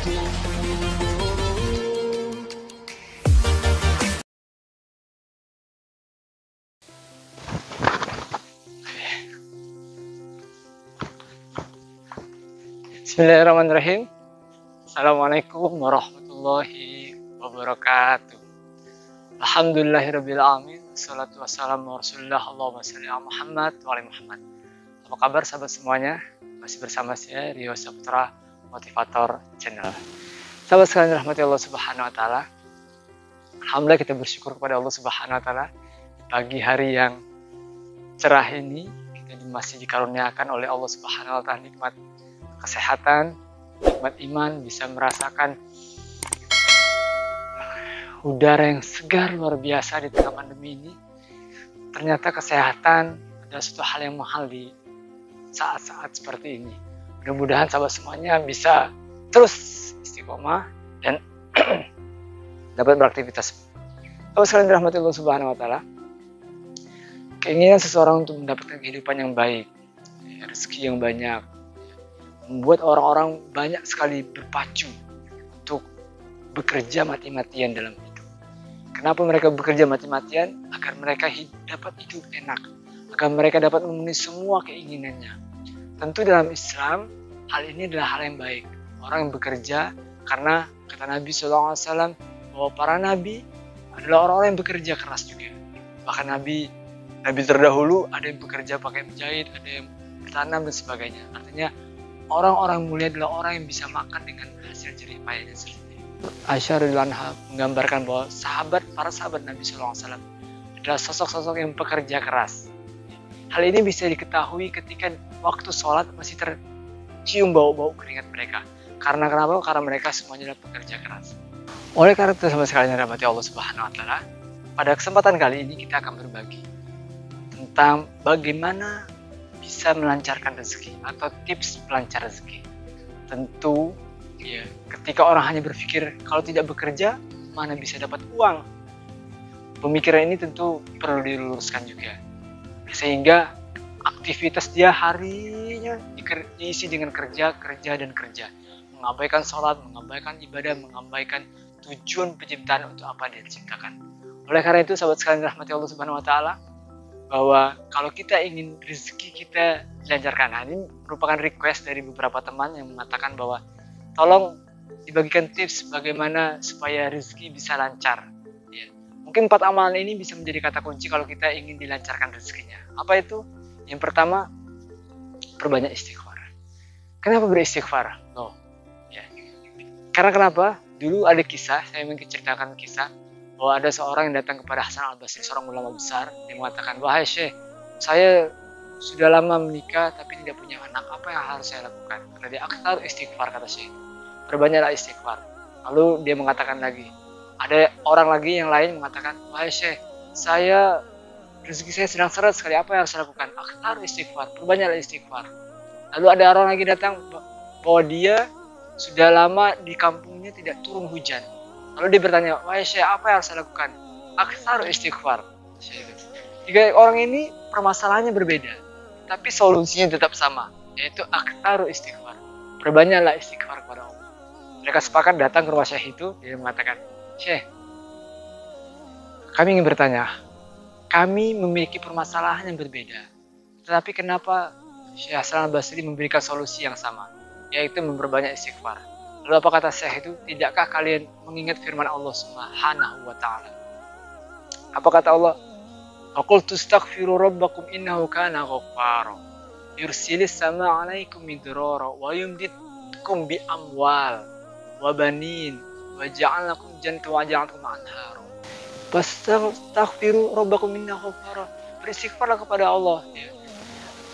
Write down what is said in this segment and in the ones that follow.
Bismillahirrahmanirrahim. Assalamualaikum warahmatullahi wabarakatuh. Alhamdulillahirabbil alamin. Wassalatu wassalamu ala Rasulillah. Allahumma shalli ala Muhammad wa ali Muhammad. Apa kabar sahabat semuanya? Masih bersama saya Rio Saputra, Motivator Channel. Sahabat sekalian rahmati Allah Subhanahu wa taala. Alhamdulillah kita bersyukur kepada Allah Subhanahu wa taala pagi hari yang cerah ini kita masih dikaruniakan oleh Allah Subhanahu wa taala nikmat kesehatan, nikmat iman, bisa merasakan udara yang segar luar biasa di tengah pandemi ini. Ternyata kesehatan adalah suatu hal yang mahal di saat-saat seperti ini. Mudah-mudahan sahabat semuanya bisa terus istiqomah dan dapat beraktivitas. Sahabat sekalian dirahmati Allah Subhanahu wa taala, keinginan seseorang untuk mendapatkan kehidupan yang baik, rezeki yang banyak, membuat orang-orang banyak sekali berpacu untuk bekerja mati-matian dalam hidup. Kenapa mereka bekerja mati-matian? Agar mereka dapat hidup enak, agar mereka dapat memenuhi semua keinginannya. Tentu dalam Islam, hal ini adalah hal yang baik. Orang yang bekerja, karena kata Nabi SAW bahwa para nabi adalah orang-orang yang bekerja keras juga. Bahkan nabi terdahulu ada yang bekerja pakai menjahit, ada yang bertanam dan sebagainya. Artinya orang-orang mulia adalah orang yang bisa makan dengan hasil jerih payahnya sendiri. Aisyah radhiyallahu anha menggambarkan bahwa para sahabat Nabi SAW adalah sosok-sosok yang pekerja keras. Hal ini bisa diketahui ketika waktu sholat masih tercium bau-bau keringat mereka. Karena kenapa? Karena mereka semuanya adalah pekerja keras. Oleh karena itu sama sekali rahmati Allah Subhanahu wa taala, pada kesempatan kali ini kita akan berbagi tentang bagaimana bisa melancarkan rezeki atau tips pelancar rezeki. Tentu ya, ketika orang hanya berpikir kalau tidak bekerja mana bisa dapat uang, pemikiran ini tentu perlu diluruskan juga, sehingga aktivitas dia harinya diisi dengan kerja, mengabaikan sholat, mengabaikan ibadah, mengabaikan tujuan penciptaan untuk apa dia diciptakan. Oleh karena itu sahabat sekalian rahmati Allah Subhanahu wa taala, bahwa kalau kita ingin rezeki kita dilancarkan. Nah, ini merupakan request dari beberapa teman yang mengatakan bahwa tolong dibagikan tips bagaimana supaya rezeki bisa lancar. Ya. Mungkin 4 amalan ini bisa menjadi kata kunci kalau kita ingin dilancarkan rezekinya. Apa itu? Yang pertama, perbanyak istighfar. Kenapa beristighfar? Ya. Karena kenapa? Dulu ada kisah, saya ingin ceritakan kisah bahwa ada seorang yang datang kepada Hasan al-Basri, seorang ulama besar, yang mengatakan, wahai Syekh, saya sudah lama menikah tapi tidak punya anak, apa yang harus saya lakukan? Karena dia aktar istighfar, kata Syekh. Perbanyaklah istighfar. Lalu dia mengatakan lagi, ada orang lagi yang lain mengatakan, wahai Syekh, rezeki saya sedang seret sekali, apa yang harus saya lakukan? Aktar istighfar, perbanyaklah istighfar. Lalu ada orang lagi datang bahwa dia sudah lama di kampungnya tidak turun hujan. Lalu dia bertanya, wahai Syekh, apa yang harus saya lakukan? Aktsar istighfar. Tiga orang ini permasalahannya berbeda, tapi solusinya tetap sama, yaitu aktsar istighfar. Perbanyaklah istighfar kepada Allah. Mereka sepakat datang ke rumah Syekh itu, dia mengatakan, Syekh, kami ingin bertanya, kami memiliki permasalahan yang berbeda, tetapi kenapa Syekh Hasan al-Basri memberikan solusi yang sama, yaitu memperbanyak istighfar. Lalu apa kata Syekh itu? Tidakkah kalian mengingat firman Allah Subhanahu wa taala? Apa kata Allah? Aqul tustaghfiru rabbakum innahu kana ghaffara. Yursilis sama 'alaikum midrara wa yumditkum bi amwal wa banin wa ja'alakum jannatin wa ja'alakum anhara. Fastaghfiru rabbakum innahu ghaffara. Beristighfarlah kepada Allah.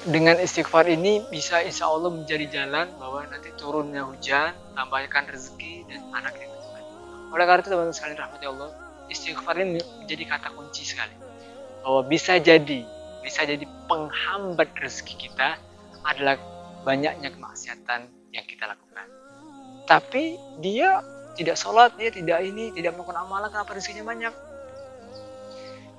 Dengan istighfar ini bisa insya Allah menjadi jalan bahwa nanti turunnya hujan, tambahkan rezeki dan anak yang Tuhan. Oleh karena itu teman-teman sekalian rahmati Allah, istighfar ini menjadi kata kunci sekali. Bahwa bisa jadi penghambat rezeki kita adalah banyaknya kemaksiatan yang kita lakukan. Tapi dia tidak sholat, dia tidak melakukan amalan, kenapa rezekinya banyak?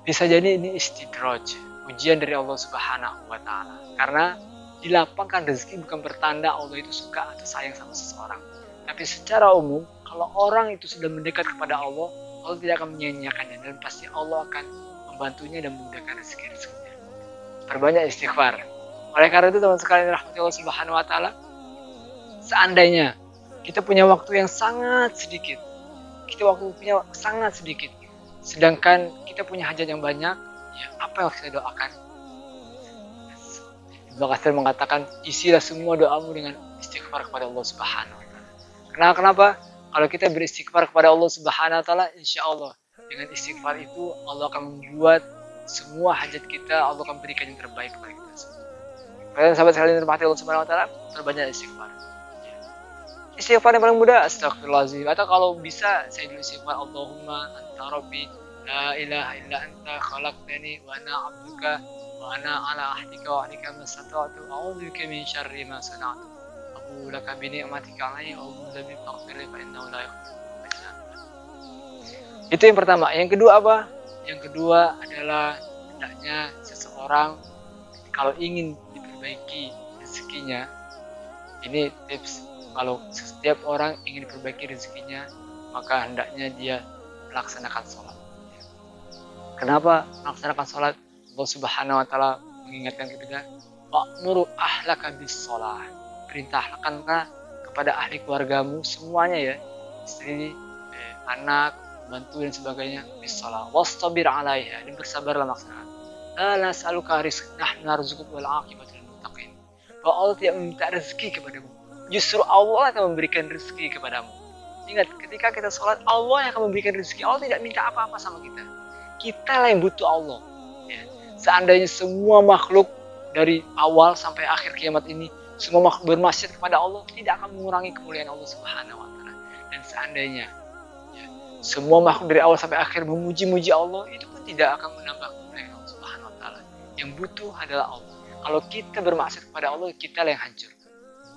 Bisa jadi ini istidraj, ujian dari Allah Subhanahu wa taala. Karena dilapangkan rezeki bukan bertanda Allah itu suka atau sayang sama seseorang. Tapi secara umum, kalau orang itu sudah mendekat kepada Allah, Allah tidak akan menyia-nyiakannya, dan pasti Allah akan membantunya dan memudahkan rezeki-rezekinya. Perbanyak istighfar. Oleh karena itu teman sekalian rahmati Allah Subhanahu wa taala, seandainya kita punya waktu yang sangat sedikit, sedangkan kita punya hajat yang banyak, ya apa yang harus kita doakan? Ibnu Katsir mengatakan, isilah semua doamu dengan istighfar kepada Allah Subhanahu wa taala. Kenapa? Kalau kita beristighfar kepada Allah Subhanahu wa taala, insya Allah dengan istighfar itu Allah akan membuat semua hajat kita, Allah akan berikan yang terbaik kepada kita semua. Kalian sahabat sekalian dirahmati Allah Subhanahu wa taala, terbanyak istighfar. Istighfar yang paling mudah, astagfirullahaladzim. Atau kalau bisa, saya dulu istighfar, Allahumma anta rabbi, la ilaha illa anta khalaqtani, wa ana abduka, wa ana ala ahdika wa ahdika mastata'tu, a'udzubika min syarri ma sana'tu, abu laka bi ni'matika alayya, abu dhabi faghfirli fa innahu la yaghfiru. Itu yang pertama. Yang kedua apa? Yang kedua adalah hendaknya seseorang kalau ingin diperbaiki rezekinya, ini tips, kalau setiap orang ingin diperbaiki rezekinya, maka hendaknya dia melaksanakan sholat. Kenapa melaksanakan sholat? Allah Subhanahu wa taala mengingatkan kita, wa'muru ahlaka bis sholat. Perintahkanlah kepada ahli keluargamu semuanya, ya, istri, anak, bantu dan sebagainya, bis sholat. Wastabir 'alaiha, dan bersabarlah melaksanakan. La nas'aluka rizqan, nahnu narzuquka wal 'aqibatu lil muttaqin. Bahwa Allah tidak meminta rezeki kepadamu, justru Allah akan memberikan rezeki kepadamu. Ingat, ketika kita sholat, Allah yang akan memberikan rezeki. Allah tidak minta apa-apa sama kita. Kita lah yang butuh Allah. Ya. Seandainya semua makhluk dari awal sampai akhir kiamat ini, semua makhluk bermaksiat kepada Allah, tidak akan mengurangi kemuliaan Allah Subhanahu wa taala. Dan seandainya ya, semua makhluk dari awal sampai akhir memuji-muji Allah, itu pun tidak akan menambah kemuliaan Allah Subhanahu wa taala. Yang butuh adalah Allah. Kalau kita bermaksiat kepada Allah, kita lah yang hancur.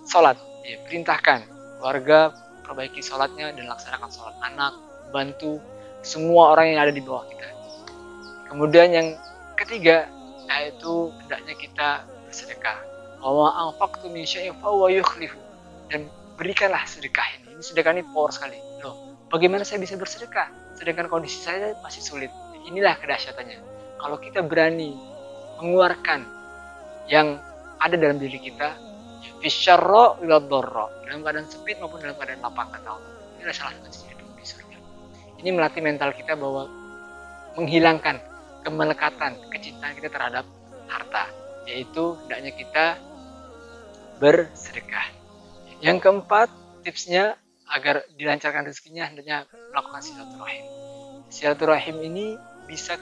Sholat, ya, perintahkan keluarga perbaiki sholatnya dan laksanakan sholat. Anak, bantu semua orang yang ada di bawah kita. Kemudian yang ketiga, yaitu hendaknya kita bersedekah. Wa anfaqtu min syai'in fa huwa yukhlifu, dan berikanlah sedekah ini. Ini sedekah ini power sekali. Loh, bagaimana saya bisa bersedekah sedangkan kondisi saya masih sulit? Inilah kedahsyatannya. Kalau kita berani mengeluarkan yang ada dalam diri kita, fisyarra ila dharra, dalam keadaan sempit maupun dalam keadaan lapang, kata Allah. Ini adalah salah satu ciri penghuni surga. Ini melatih mental kita bahwa menghilangkan kemelekatan, kecintaan kita terhadap harta, yaitu hendaknya kita bersedekah. Yang keempat, tipsnya agar dilancarkan rezekinya, hendaknya melakukan silaturahim. Silaturahim ini bisa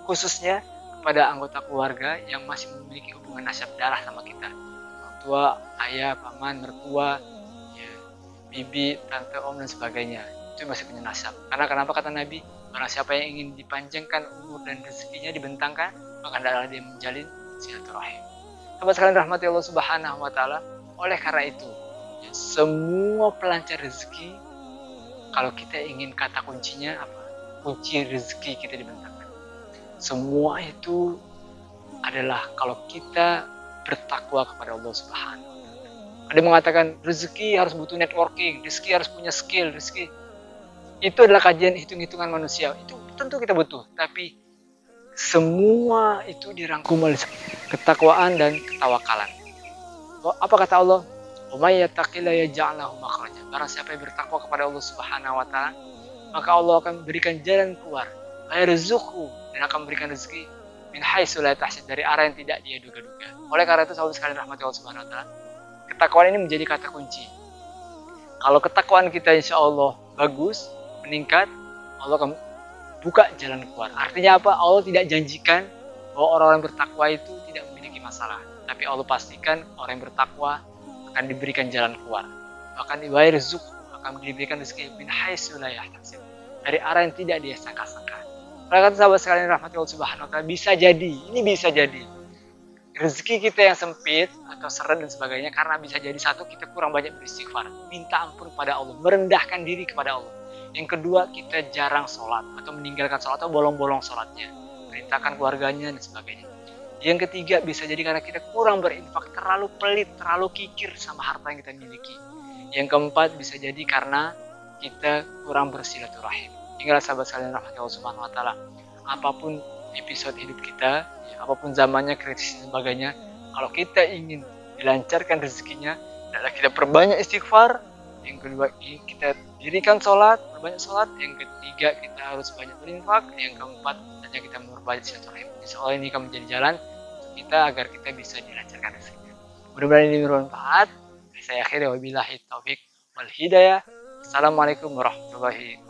khususnya kepada anggota keluarga yang masih memiliki hubungan nasab darah sama kita. Tua, ayah, paman, mertua, ya, bibi, tante, om, dan sebagainya. Itu masih punya nasab. Karena kenapa kata Nabi, barang siapa yang ingin dipanjangkan umur dan rezekinya dibentangkan, maka hendaklah dia menjalin silaturahim. Sahabat sekalian rahmati Allah Subhanahu wa taala, oleh karena itu, ya, semua pelancar rezeki, kalau kita ingin kata kuncinya apa? Kunci rezeki kita dibentangkan. Semua itu adalah kalau kita bertakwa kepada Allah Subhanahu wa taala. Ada mengatakan rezeki harus butuh networking, rezeki harus punya skill, rezeki itu adalah kajian hitung-hitungan manusia. Itu tentu kita butuh, tapi semua itu dirangkum oleh ketakwaan dan ketawakalan. Apa kata Allah? Wa may yattaqillaha yaj'al lahu makhraja. Barang siapa yang bertakwa kepada Allah Subhanahu wa taala, maka Allah akan berikan jalan keluar. Wa yarzuqhu, dan akan memberikan rezeki min haitsu la yahtasib, dari arah yang tidak dia duga-duga. Oleh karena itu sahabat sekalian rahmati Allah Subhanahu wa taala, ketakwaan ini menjadi kata kunci. Kalau ketakwaan kita insya Allah bagus, meningkat, Allah akan buka jalan keluar. Artinya apa? Allah tidak janjikan bahwa orang-orang bertakwa itu tidak memiliki masalah, tapi Allah pastikan orang yang bertakwa akan diberikan jalan keluar. Bahkan wa yarzuqhu, akan diberikan rezeki min haitsu la yahtasib, dari arah yang tidak dia sangka-sangka. Oleh karena sahabat sekalian rahmati Allah Subhanahu wa taala, bisa jadi rezeki kita yang sempit atau seret dan sebagainya karena bisa jadi satu, kita kurang banyak beristighfar, minta ampun kepada Allah, merendahkan diri kepada Allah. Yang kedua, kita jarang sholat atau meninggalkan sholat atau bolong-bolong sholatnya, perintahkan keluarganya dan sebagainya. Yang ketiga, bisa jadi karena kita kurang berinfak, terlalu pelit, terlalu kikir sama harta yang kita miliki. Yang keempat bisa jadi karena kita kurang bersilaturahim. Ingatlah sahabat sekalian rahmati Allah Subhanahu wa taala. Apapun episode hidup kita, ya, apapun zamannya, kritis dan sebagainya, kalau kita ingin dilancarkan rezekinya, adalah kita perbanyak istighfar. Yang kedua, kita dirikan sholat, perbanyak sholat. Yang ketiga, kita harus banyak berinfak. Yang keempat, hanya kita memperbanyak silaturahim. Insya Allah ini akan menjadi jalan untuk kita agar kita bisa dilancarkan rezekinya. Mudah-mudahan ini bermanfaat. Saya akhiri wabillahi taufik wal hidayah. Assalamualaikum warahmatullahi wabarakatuh.